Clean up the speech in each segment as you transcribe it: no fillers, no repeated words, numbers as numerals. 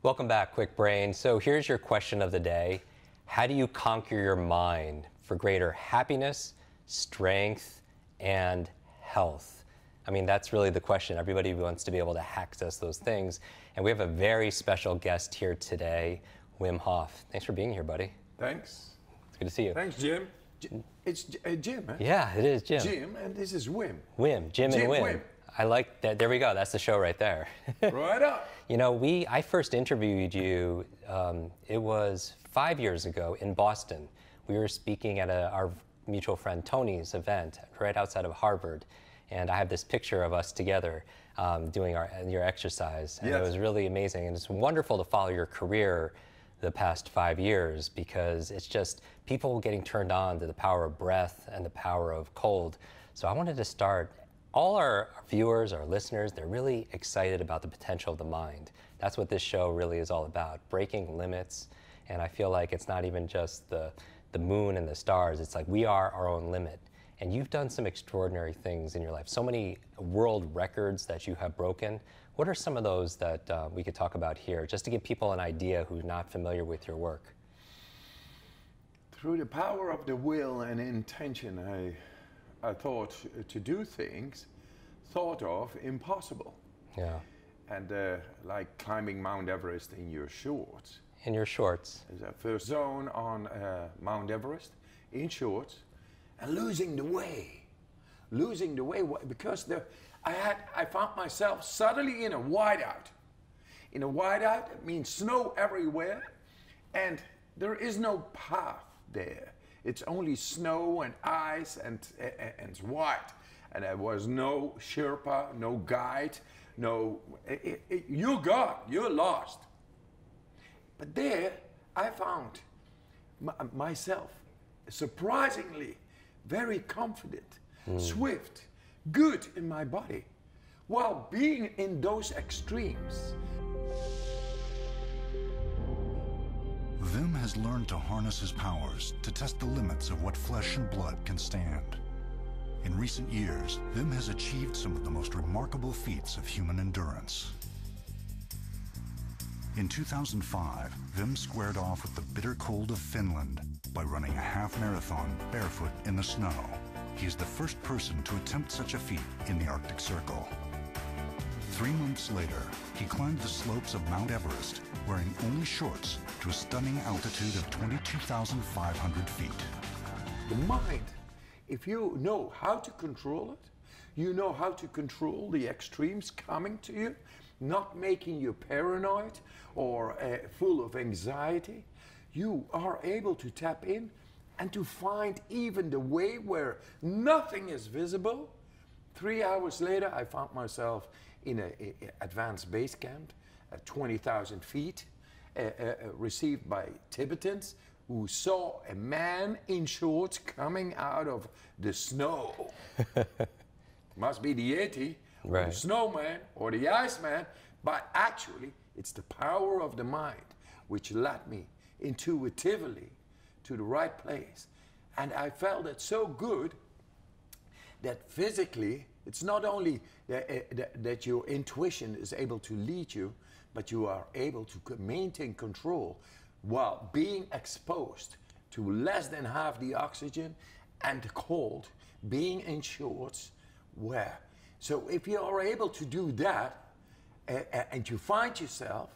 Welcome back, Kwik Brain. So here's your question of the day. How do you conquer your mind for greater happiness, strength, and health? I mean, that's really the question. Everybody wants to be able to access those things. And we have a very special guest here today, Wim Hof. Thanks for being here, buddy. Thanks. It's good to see you. Thanks, Jim. It's Jim, eh? Yeah, it is Jim. Jim, and this is Wim. Jim and Wim. I like that. There we go. That's the show right there. Right up. You know, I first interviewed you, it was 5 years ago in Boston. We were speaking at our mutual friend Tony's event right outside of Harvard. And I have this picture of us together doing your exercise. And yes. It was really amazing. And it's wonderful to follow your career the past 5 years, because it's just people getting turned on to the power of breath and the power of cold. So I wanted to start. All our viewers, our listeners, they're really excited about the potential of the mind. That's what this show really is all about, breaking limits. And I feel like it's not even just the moon and the stars. It's like we are our own limit. And you've done some extraordinary things in your life. So many world records that you have broken. What are some of those that we could talk about here, just to give people an idea who's not familiar with your work? Through the power of the will and intention, I thought to do things thought of impossible. Yeah. And like climbing Mount Everest in your shorts. In your shorts. The first zone on Mount Everest in shorts, and losing the way because I found myself suddenly in a whiteout. In a whiteout, it means snow everywhere, and there is no path there. It's only snow and ice and it's white. And there was no Sherpa, no guide, you're gone, you're lost. But there I found myself surprisingly very confident, swift, good in my body, while being in those extremes. Wim has learned to harness his powers to test the limits of what flesh and blood can stand. In recent years, Wim has achieved some of the most remarkable feats of human endurance. In 2005, Wim squared off with the bitter cold of Finland by running a half marathon barefoot in the snow. He is the first person to attempt such a feat in the Arctic Circle. 3 months later, he climbed the slopes of Mount Everest wearing only shorts to a stunning altitude of 22,500 feet. The mind, if you know how to control it, you know how to control the extremes coming to you, not making you paranoid or full of anxiety, you are able to tap in and to find even the way where nothing is visible. 3 hours later, I found myself in an advanced base camp at 20,000 feet, received by Tibetans who saw a man in shorts coming out of the snow. Must be the Yeti, or the snowman, or the Iceman, but actually it's the power of the mind which led me intuitively to the right place. And I felt it so good that physically, it's not only that your intuition is able to lead you, but you are able to maintain control while being exposed to less than half the oxygen and the cold, being in shorts. So if you are able to do that and you find yourself,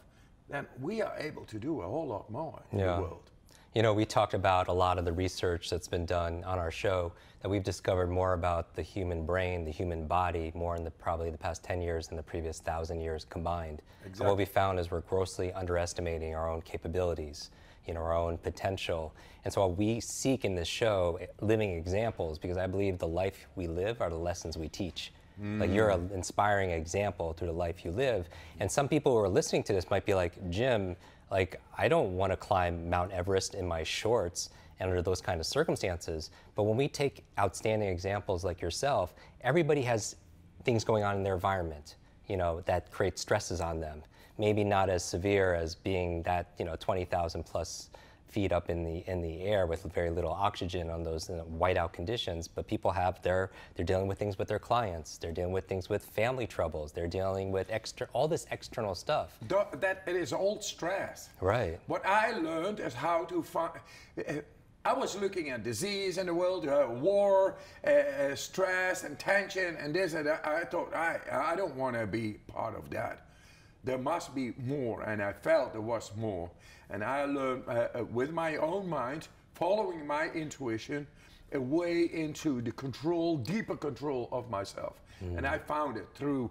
then we are able to do a whole lot more in the world. You know, we talked about a lot of the research that's been done on our show, that we've discovered more about the human brain, the human body, more in probably the past 10 years than the previous 1,000 years combined. Exactly. And what we found is we're grossly underestimating our own capabilities, our own potential. And so we seek in this show living examples, because I believe the life we live are the lessons we teach. Like, you're an inspiring example through the life you live. And some people who are listening to this might be like, Jim, like, I don't want to climb Mount Everest in my shorts and under those kind of circumstances. But when we take outstanding examples like yourself, everybody has things going on in their environment, that create stresses on them. Maybe not as severe as being that, 20,000 plus feet up in the air with very little oxygen on those whiteout conditions. But people they're dealing with things with their clients. They're dealing with things with family troubles. They're dealing with all this external stuff. That it is all stress. Right. What I learned is how to find. I was looking at disease in the world, war, stress and tension and this and that. I thought, I don't want to be part of that. There must be more, and I felt there was more. And I learned with my own mind, following my intuition, a way into the deeper control of myself. And I found it through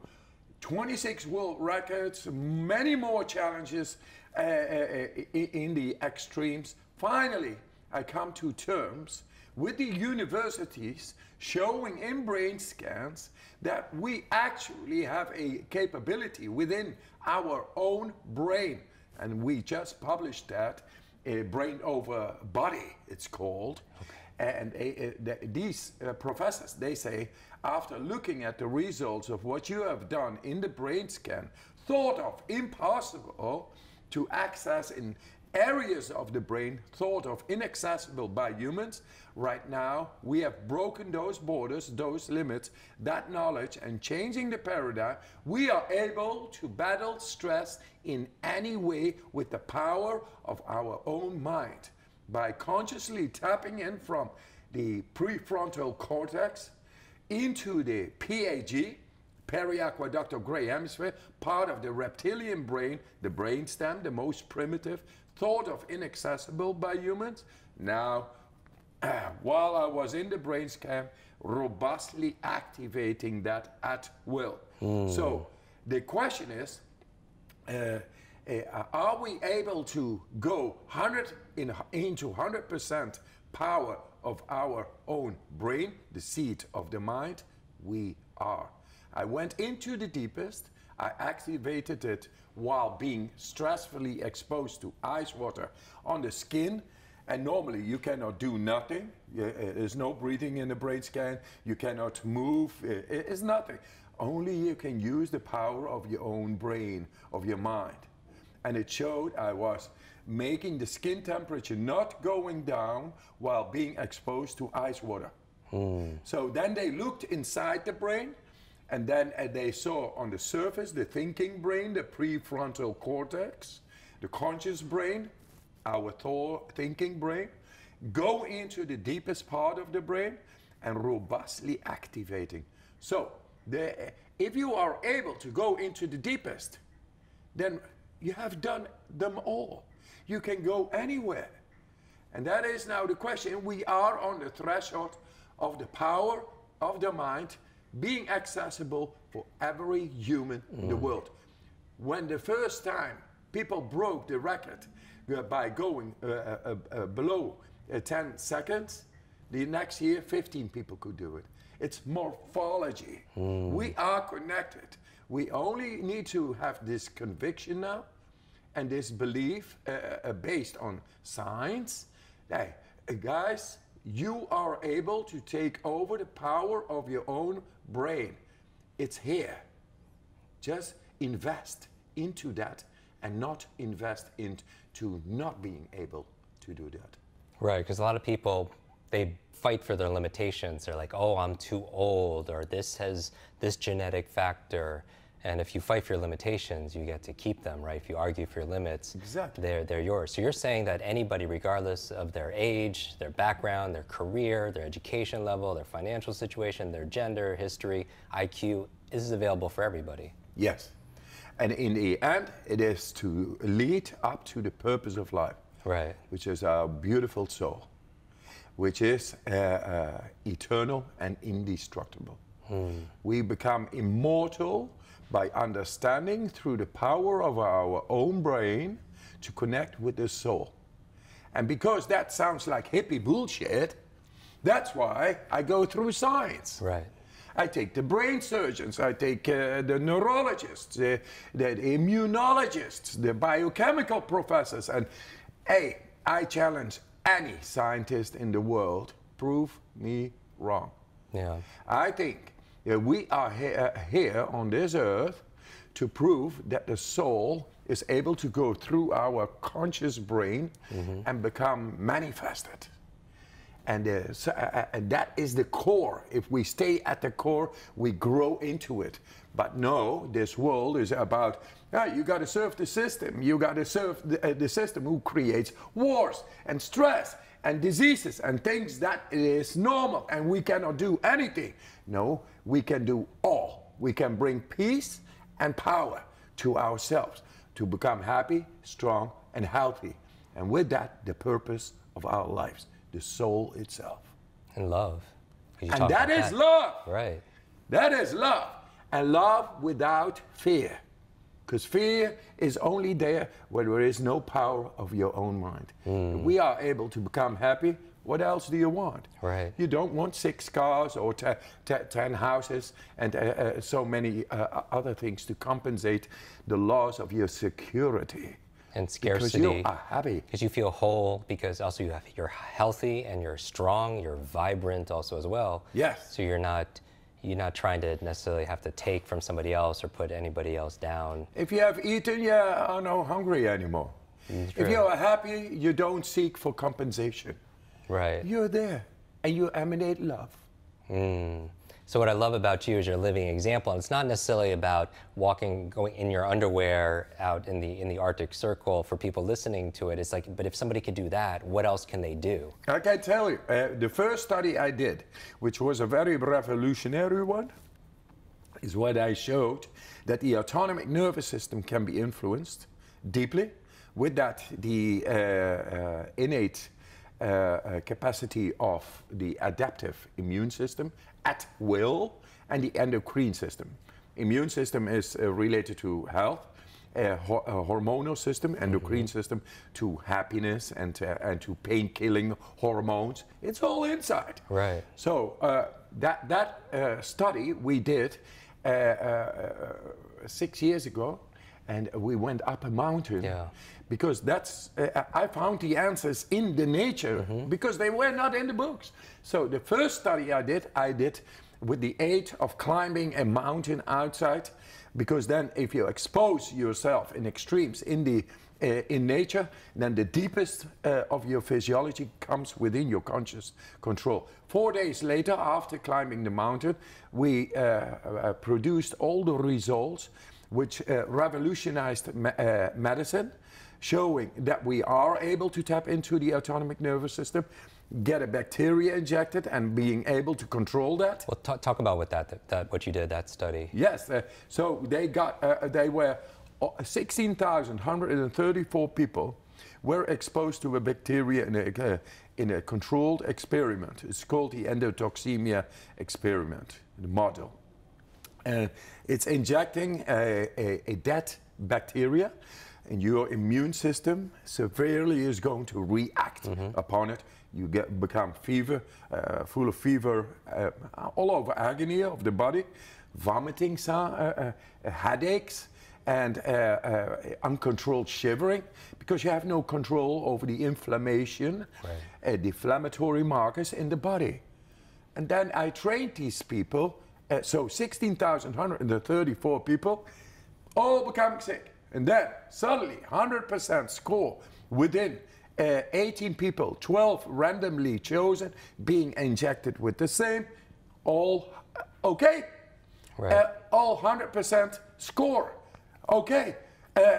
26 world records, many more challenges in the extremes. Finally, I come to terms with the universities showing in brain scans that we actually have a capability within our own brain. And we just published that, Brain Over Body, it's called. Okay. And these professors, they say, after looking at the results of what you have done in the brain scan, thought of impossible to access in areas of the brain thought of inaccessible by humans. Right now, we have broken those borders, those limits, that knowledge, and changing the paradigm. We are able to battle stress in any way with the power of our own mind by consciously tapping in from the prefrontal cortex into the PAG, periaqueductal gray hemisphere, part of the reptilian brain, the brainstem, the most primitive, thought of inaccessible by humans. Now, while I was in the brain scan, robustly activating that at will. So the question is, are we able to go into 100% power of our own brain, the seat of the mind? We are. I went into the deepest. I activated it while being stressfully exposed to ice water on the skin. And normally you cannot do nothing. There's no breathing in the brain scan. You cannot move. It's nothing. Only you can use the power of your own brain, of your mind. And it showed I was making the skin temperature not going down while being exposed to ice water. So then they looked inside the brain. And then they saw on the surface the thinking brain, the prefrontal cortex, the conscious brain, our thinking brain, go into the deepest part of the brain and robustly activating. So if you are able to go into the deepest, then you have done them all. You can go anywhere. And that is now the question. We are on the threshold of the power of the mind being accessible for every human in the world. When the first time people broke the record by going below 10 seconds, the next year 15 people could do it. It's morphology. We are connected. We only need to have this conviction now and this belief based on science. Hey, guys, you are able to take over the power of your own brain. It's here. Just invest into that and not invest into not being able to do that. Right, because a lot of people, they fight for their limitations. They're like, oh, I'm too old, or this has this genetic factor. And if you fight for your limitations, you get to keep them, right? If you argue for your limits, exactly, they're yours. So you're saying that anybody, regardless of their age, their background, their career, their education level, their financial situation, their gender, history, IQ, this is available for everybody. Yes. And in the end, it is to lead up to the purpose of life, right? Which is our beautiful soul, which is eternal and indestructible. We become immortal by understanding through the power of our own brain to connect with the soul. And because that sounds like hippie bullshit, that's why I go through science. Right. I take the brain surgeons, I take the neurologists, the immunologists, the biochemical professors, and hey, I challenge any scientist in the world, prove me wrong. Yeah. I think we are here on this earth to prove that the soul is able to go through our conscious brain and become manifested. And that is the core. If we stay at the core, we grow into it. But no, this world is about, you got to serve the system. You got to serve the system who creates wars and stress and diseases and things that is normal and we cannot do anything. No, we can do all. We can bring peace and power to ourselves to become happy, strong, and healthy. And with that, the purpose of our lives. The soul itself. And love. And that is love. Right. That is love. And love without fear. Because fear is only there when there is no power of your own mind. If we are able to become happy, what else do you want? Right. You don't want 6 cars or 10 houses and so many other things to compensate the loss of your security. And scarcity. Because you are happy. Because you feel whole, because also you're healthy and you're strong, you're vibrant also as well. Yes. So you're not trying to necessarily have to take from somebody else or put anybody else down. If you have eaten, you are not hungry anymore. If you are happy, you don't seek for compensation. Right. You're there and you emanate love. So what I love about you is you're a living example. And it's not necessarily about going in your underwear out in the Arctic Circle for people listening to it. It's like, but if somebody could do that, what else can they do? I can tell you, the first study I did, which was a very revolutionary one, is what I showed that the autonomic nervous system can be influenced deeply. With that, the innate capacity of the adaptive immune system at will, and the endocrine system. Immune system is related to health, hormonal system, endocrine system to happiness and to pain-killing hormones. It's all inside. Right. So that study we did 6 years ago, and we went up a mountain. Yeah. Because that's, I found the answers in the nature because they were not in the books. So the first study I did with the aid of climbing a mountain outside, because then if you expose yourself in extremes in nature, then the deepest of your physiology comes within your conscious control. 4 days later, after climbing the mountain, we produced all the results which revolutionized medicine, showing that we are able to tap into the autonomic nervous system, get a bacteria injected, and being able to control that. Well, talk about what you did, that study. Yes, so they were 16,134 people were exposed to a bacteria in a controlled experiment. It's called the endotoxemia experiment, the model. It's injecting a dead bacteria, and your immune system severely is going to react upon it. You become full of fever, all over agony of the body, vomiting, headaches, and uncontrolled shivering, because you have no control over the inflammation, the inflammatory markers in the body. And then I trained these people, so 16,134 people, all becoming sick. And then suddenly 100% score within 18 people, 12 randomly chosen, being injected with the same, all okay. Right. All 100% score. Okay.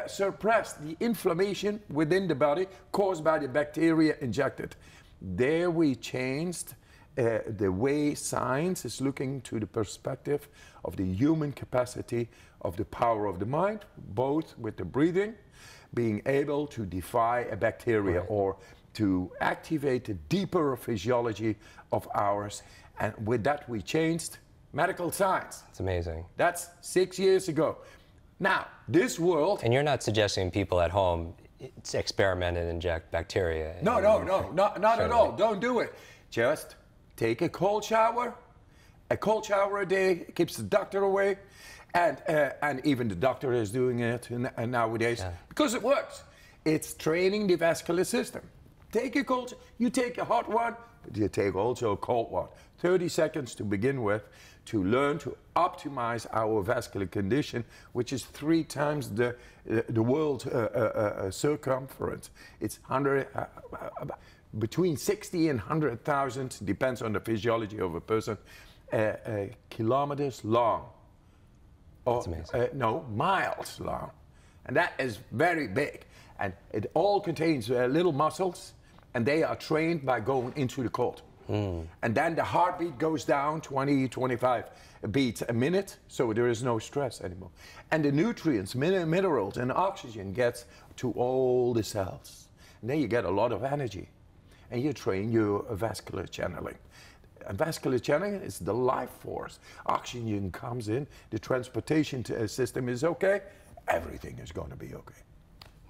Suppress the inflammation within the body caused by the bacteria injected. There we changed the way science is looking to the perspective of the human capacity of the power of the mind, both with the breathing, being able to defy a bacteria or to activate the deeper physiology of ours. And with that, we changed medical science. It's amazing. That's 6 years ago. Now, this world... And you're not suggesting people at home experiment and inject bacteria? No, not at all. Don't do it. Just take a cold shower. A cold shower a day keeps the doctor away. And even the doctor is doing it nowadays because it works. It's training the vascular system. Take a cold, you take a hot one, but you take also a cold one. 30 seconds to begin with to learn to optimize our vascular condition, which is 3 times the world circumference. It's between 60 and 100,000, depends on the physiology of a person, kilometers long. That's amazing. No, miles long. And that is very big. And it all contains little muscles, and they are trained by going into the cold. And then the heartbeat goes down 20, 25 beats a minute, so there is no stress anymore. And the nutrients, minerals, and oxygen gets to all the cells. And then you get a lot of energy. And you train your vascular channeling. And vascular channeling is the life force. Oxygen comes in, the transportation system is okay, everything is going to be okay.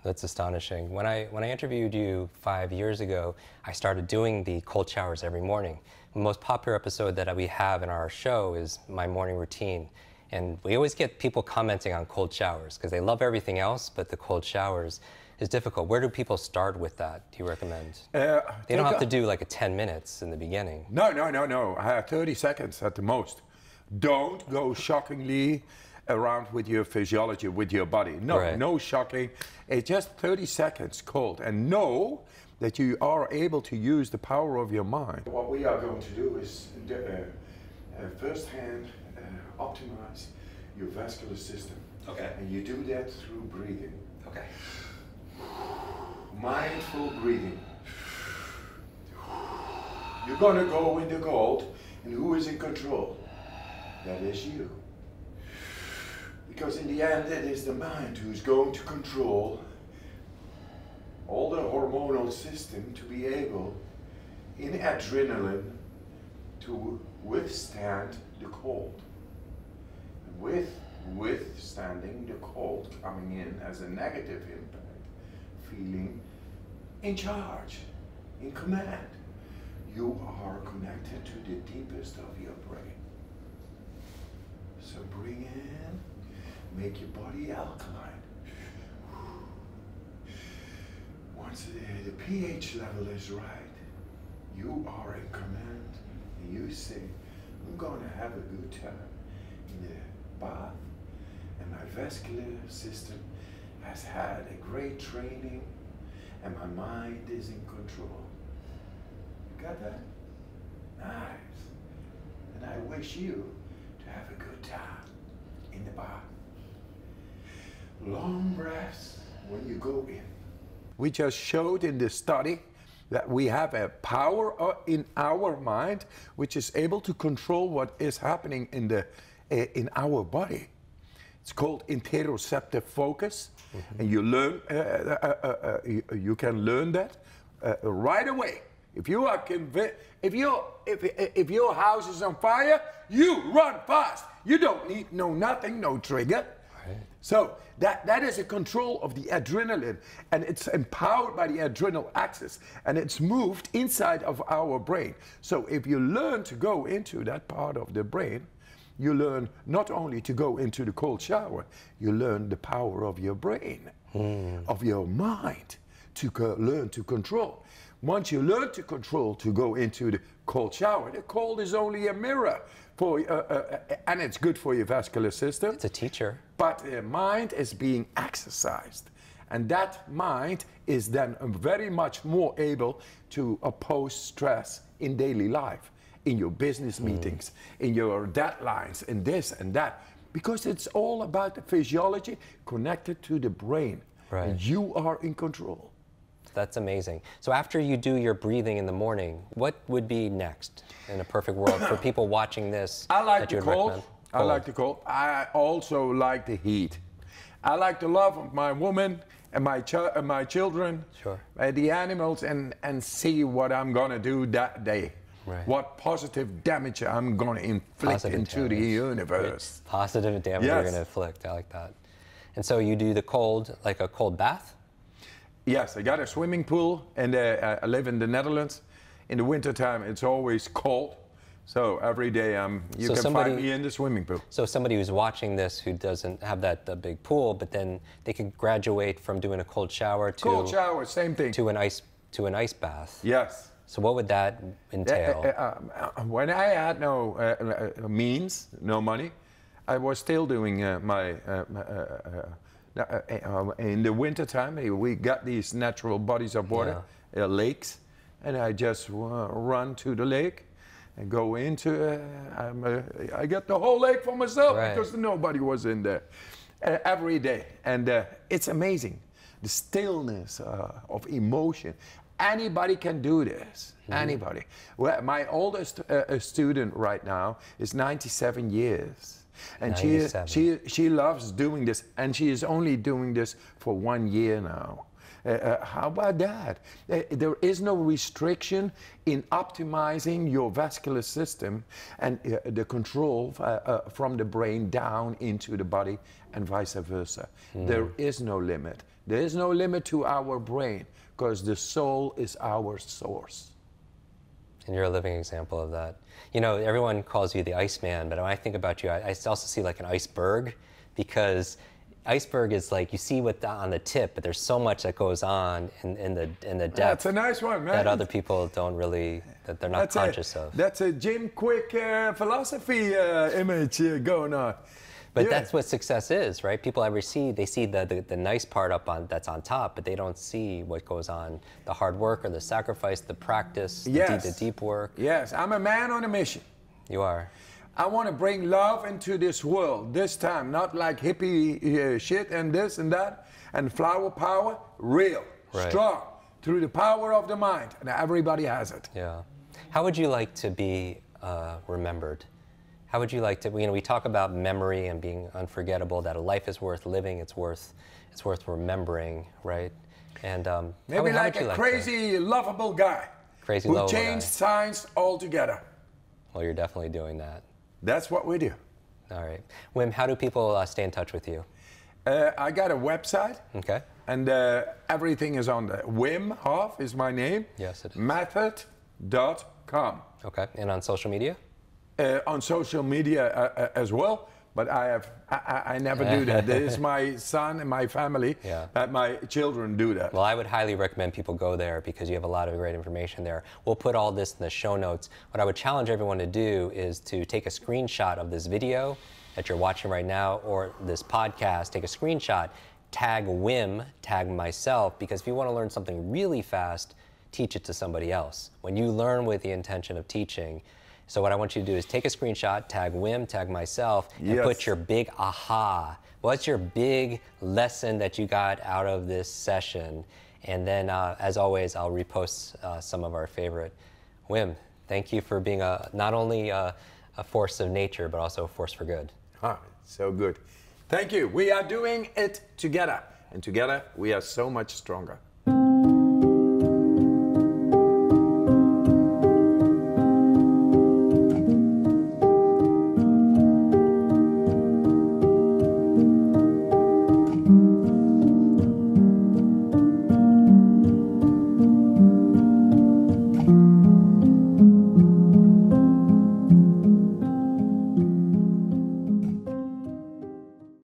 That's astonishing. When I interviewed you 5 years ago, I started doing the cold showers every morning. The most popular episode that we have in our show is my morning routine. And we always get people commenting on cold showers because they love everything else, but the cold showers is difficult. Where do people start with that, do you recommend? They don't have to do like a 10 minutes in the beginning. No. 30 seconds at the most. Don't go shockingly around with your physiology, with your body. No, Right. No shocking. It's just 30 seconds cold. And know that you are able to use the power of your mind. What we are going to do is first hand optimize your vascular system. Okay. And you do that through breathing. Okay. Mindful breathing. You're going to go in the cold, and who is in control? That is you. Because in the end, it is the mind who's going to control all the hormonal system to be able, in adrenaline, to withstand the cold. With withstanding the cold coming in as a negative impact, feeling in charge, in command. You are connected to the deepest of your brain. So bring in, make your body alkaline. Once the pH level is right, you are in command, and you say, I'm going to have a good time in the bath, and my vascular system has had a great training, and my mind is in control. You got that? Nice. And I wish you to have a good time in the bath. Long breaths when you go in. We just showed in this study that we have a power in our mind which is able to control what is happening in our body. It's called interoceptive focus, and you learn. You can learn that right away. If you are convinced, if your house is on fire, you run fast. You don't need nothing, no trigger. Right. So that is a control of the adrenaline, and it's empowered by the adrenal axis, and it's moved inside of our brain. So if you learn to go into that part of the brain, you learn not only to go into the cold shower, you learn the power of your brain, of your mind, to learn to control. Once you learn to control, to go into the cold shower, the cold is only a mirror, for, and it's good for your vascular system. It's a teacher. But the mind is being exercised. And that mind is then very much more able to oppose stress in daily life, in your business meetings, in your deadlines, in this and that. Because it's all about the physiology connected to the brain. Right. And you are in control. That's amazing. So after you do your breathing in the morning, what would be next in a perfect world for people watching this? I like that the cold. I like the cold. I also like the heat. I like the love of my woman and my children, Sure. The animals, and see what I'm gonna do that day. Right. What positive damage I'm gonna inflict into the universe. Positive damage you're going to inflict. I like that. And so you do the cold, like a cold bath? Yes, I got a swimming pool, and I live in the Netherlands. In the wintertime, it's always cold. So every day you can find me in the swimming pool. So somebody who's watching this who doesn't have that big pool, but then they could graduate from doing a cold shower to cold shower, same thing. to an ice bath. Yes. So what would that entail? When I had no means, no money, I was still doing in the winter time, we got these natural bodies of water, lakes, and I just run to the lake and go into, I got the whole lake for myself because nobody was in there every day. And it's amazing, the stillness of emotion. Anybody can do this, anybody. Well, my oldest student right now is 97 years. And she loves doing this, and she is only doing this for 1 year now. How about that? There is no restriction in optimizing your vascular system and the control from the brain down into the body and vice versa. There is no limit. There is no limit to our brain because the soul is our source. And you're a living example of that. You know, everyone calls you the Iceman, but when I think about you, I also see like an iceberg, because iceberg is like, you see what on the tip, but there's so much that goes on in the depth. That's a nice one, man. That other people don't really, that they're not conscious of. That's a Jim Kwik philosophy image going on. But that's what success is, right? People ever see, they see the nice part that's on top, but they don't see what goes on, the hard work or the sacrifice, the practice, the deep work. Yes, I'm a man on a mission. You are. I want to bring love into this world, this time, not like hippie shit and this and that, and flower power, real, strong, through the power of the mind, and everybody has it. Yeah. How would you like to be remembered? How would you like to, we talk about memory and being unforgettable, that a life is worth living, it's worth remembering, right? And maybe like a crazy, lovable guy who changed science altogether. Well, you're definitely doing that. That's what we do. All right. Wim, how do people stay in touch with you? I got a website. Okay. And everything is on there. Wim Hof is my name. Yes, it is. Method.com. Okay. And on social media? On social media as well, but I never do that. That is my son and my family, that my children do that. Well, I would highly recommend people go there because you have a lot of great information there. We'll put all this in the show notes. What I would challenge everyone to do is to take a screenshot of this video that you're watching right now, or this podcast, take a screenshot, tag Wim, tag myself, because if you want to learn something really fast, teach it to somebody else. When you learn with the intention of teaching, so what I want you to do is take a screenshot, tag Wim, tag myself, and put your big aha. What's your big lesson that you got out of this session? And then, as always, I'll repost some of our favorite. Wim, thank you for being not only a force of nature, but also a force for good. So good. Thank you. We are doing it together. And together, we are so much stronger.